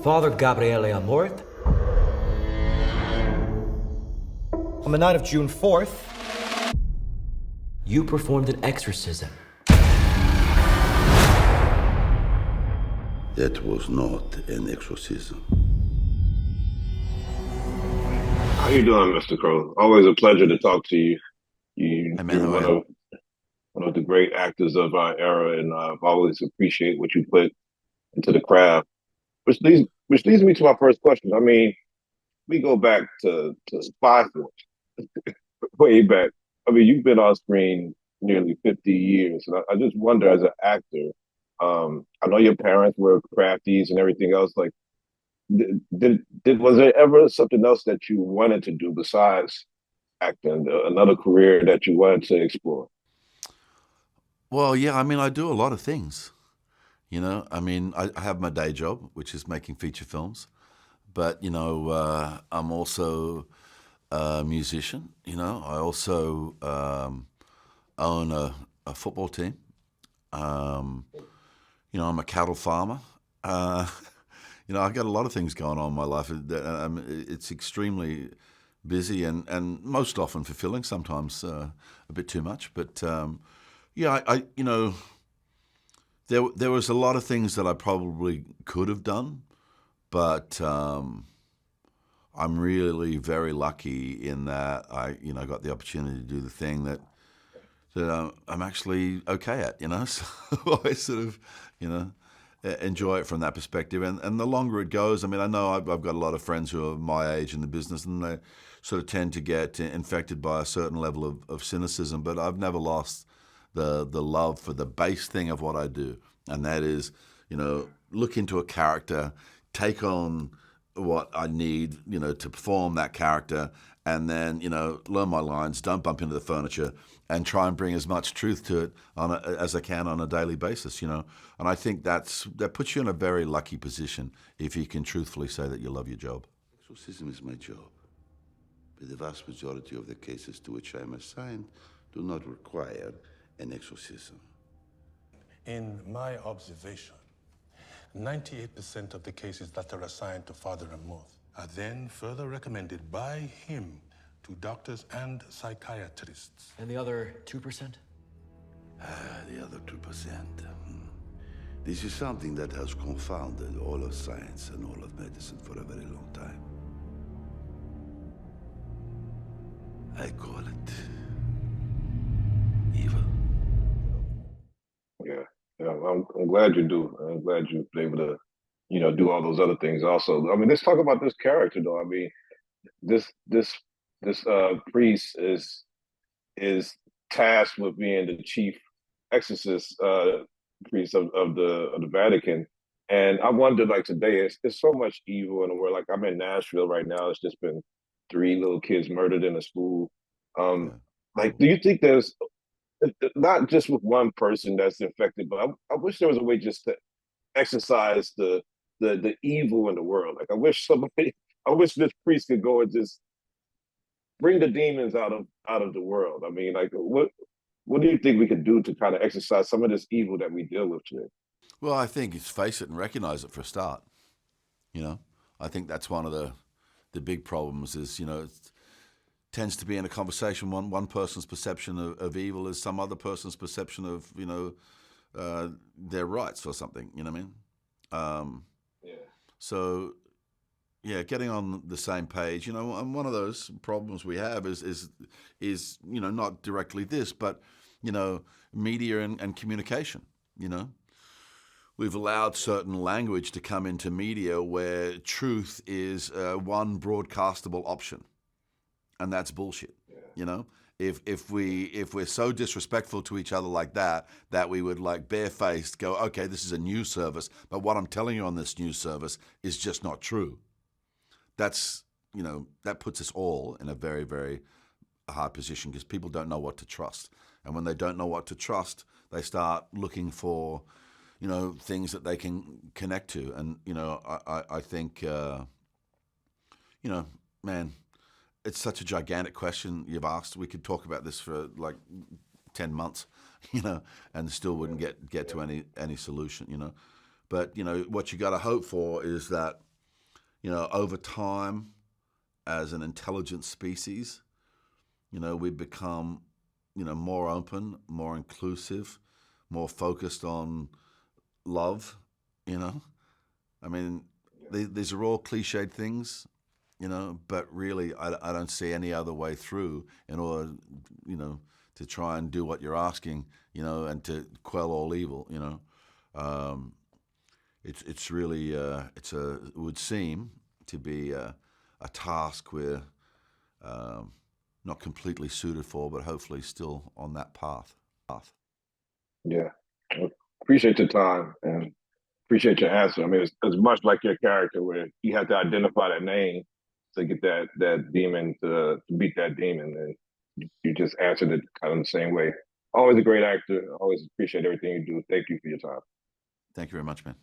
Father Gabriele Amorth. On the night of June 4th, you performed an exorcism. That was not an exorcism. How you doing, Mr. Crowe? Always a pleasure to talk to you. You're one of the great actors of our era, and I've always appreciate what you put into the craft. Which leads me to my first question. I mean, we go back to Spy Force, way back. I mean, you've been on screen nearly 50 years, and I just wonder, as an actor, I know your parents were crafties and everything else. Like, was there ever something else that you wanted to do besides acting, another career that you wanted to explore? Well, yeah, I mean, I do a lot of things. You know, I mean, I have my day job, which is making feature films, but, you know, I'm also a musician. You know, I also own a football team. You know, I'm a cattle farmer. You know, I've got a lot of things going on in my life. It's extremely busy and most often fulfilling, sometimes a bit too much. But, yeah, I you know, there was a lot of things that I probably could have done, but I'm really very lucky in that I, you know, got the opportunity to do the thing that I'm actually okay at, you know. So I sort of, you know, enjoy it from that perspective. And the longer it goes, I mean, I know I've got a lot of friends who are my age in the business, and they sort of tend to get infected by a certain level of cynicism, but I've never lost the love for the base thing of what I do, and that is, you know, look into a character, take on what I need, you know, to perform that character, and then, you know, learn my lines, don't bump into the furniture, and try and bring as much truth to it as I can on a daily basis, you know. And I think that puts you in a very lucky position if you can truthfully say that you love your job. Exorcism is my job, but the vast majority of the cases to which I am assigned do not require an exorcism. In my observation, 98% of the cases that are assigned to Father Amorth are then further recommended by him to doctors and psychiatrists. And the other 2%? The other 2%. This is something that has confounded all of science and all of medicine for a very long time. I call it evil. Yeah, I'm glad you do. I'm glad you've been able to, you know, do all those other things also. I mean, let's talk about this character though. I mean, this priest is tasked with being the chief exorcist priest of the Vatican. And I wonder, like, today, it's so much evil in the world. Like, I'm in Nashville right now. It's just been 3 little kids murdered in a school. Like, do you think there's not just with one person that's infected, but I wish there was a way just to exercise the evil in the world. Like, I wish this priest could go and just bring the demons out of the world. I mean, like, what do you think we could do to kind of exercise some of this evil that we deal with today? Well, I think it's face it and recognize it for a start. You know, I think that's one of the big problems is, you know, it tends to be in a conversation, one person's perception of evil is some other person's perception of, you know, their rights or something, you know what I mean? Yeah. So, yeah, getting on the same page, you know, and one of those problems we have is you know, not directly this, but, you know, media and communication, you know. We've allowed certain language to come into media where truth is one broadcastable option, and that's bullshit, you know. If we're so disrespectful to each other like that we would, like, barefaced go, okay, this is a news service, but what I'm telling you on this news service is just not true. That's, you know, that puts us all in a very, very hard position because people don't know what to trust. And when they don't know what to trust, they start looking for, you know, things that they can connect to. And, you know, I think, you know, man, it's such a gigantic question you've asked. We could talk about this for like 10 months, you know, and still wouldn't get to any solution, you know. But, you know, what you got to hope for is that, over time, as an intelligent species, we've become, more open, more inclusive, more focused on love, I mean, these are all cliched things, but really I don't see any other way through in order, to try and do what you're asking, and to quell all evil, It's really, it would seem to be a task we're not completely suited for, but hopefully still on that path. Yeah. Well, appreciate your time and appreciate your answer. I mean, it's much like your character where you have to identify that name to get that demon to beat that demon, and you just answered it kind of the same way. Always a great actor. Always appreciate everything you do. Thank you for your time. Thank you very much, man.